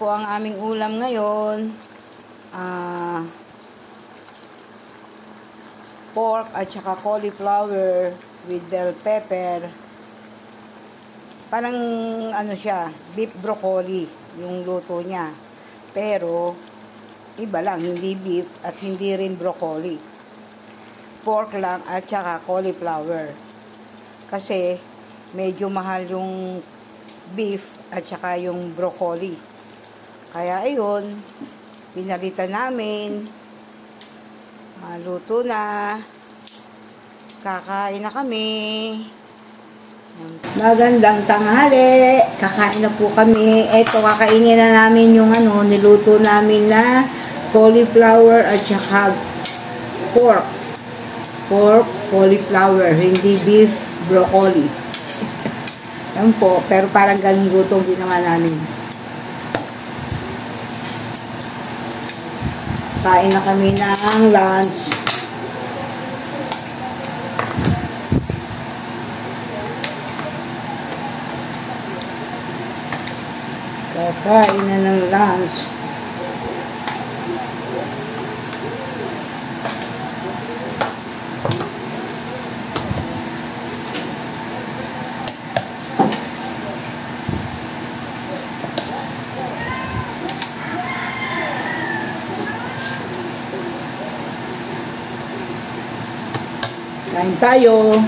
po ang aming ulam ngayon. Pork at saka cauliflower with bell pepper. Parang ano siya, beef broccoli yung luto niya. Pero iba lang, hindi beef at hindi rin broccoli. Pork lang at saka cauliflower. Kasi medyo mahal yung beef at saka yung broccoli. Kaya ayun, pinalitan namin. Maluto na. Kakain na kami. Magandang tanghali. Kakain na po kami. Eto, kakainin na namin yung niluto namin na cauliflower at saka pork. Pork, cauliflower, hindi beef, broccoli. Yan po, pero parang ganun lutong ginawa namin. Kain na kami ng lunch. Kakain na ng lunch. Kain tayo.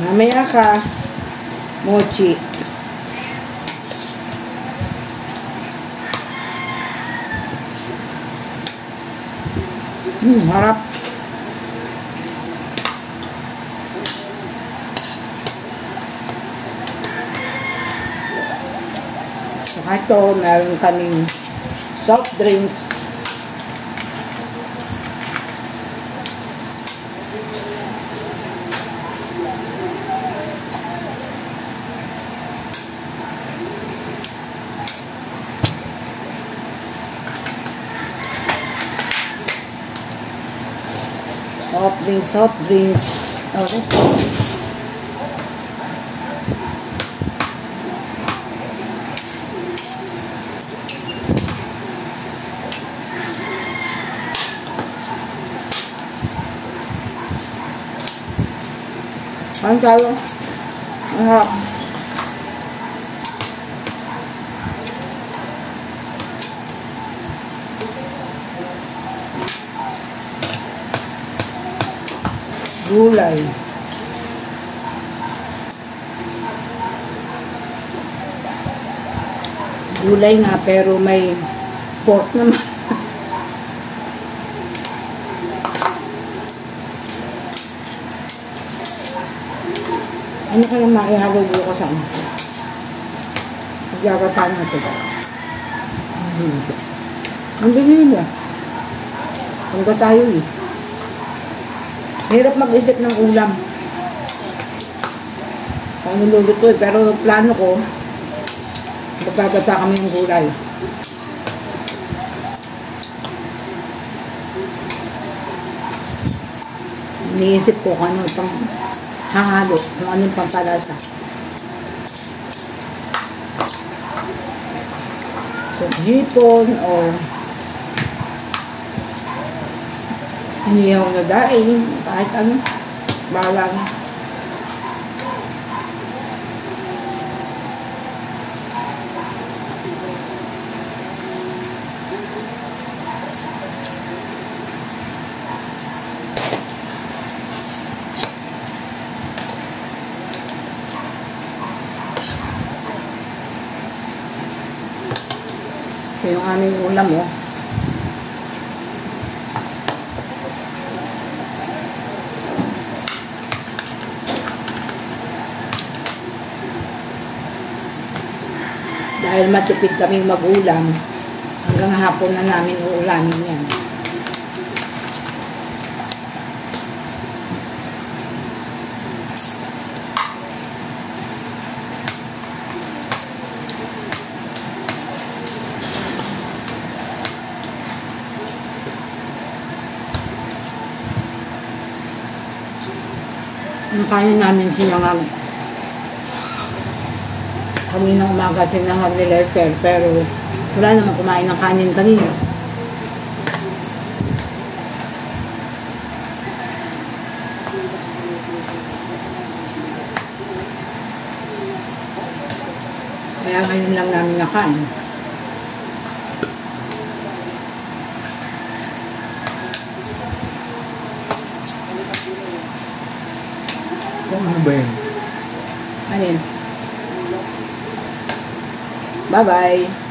Mamaya ka, mochi. Harap. Saka ito, meron kaming soft drinks. Soft drinks. Okay. Kain tayo. Gulay. Gulay nga pero may pork naman. Ano kaya maihalo bukas sa ano? Magyagatan natin. Ang bilhin ba? Hanggang tayo eh. Hirap mag-isip ng ulam. Paano luluto eh. Pero plano ko, magkagata kami ng gulay. Iniisip ko kung ano pang hahalo, kung ano pang palasa. So, hipon or inihaw na daing, kahit ano, bahala na. Ito yung aming ulam, oh. Dahil matipid kaming mag-ulam, hanggang hapon na namin uulamin yan. Yung kanin namin sinangag. Kami ng umaga sinangag ni Lester, pero wala naman kumain ng kanin kanina. Kaya ngayon lang namin nakain. Ano ba yun? Ano yun? Bye-bye!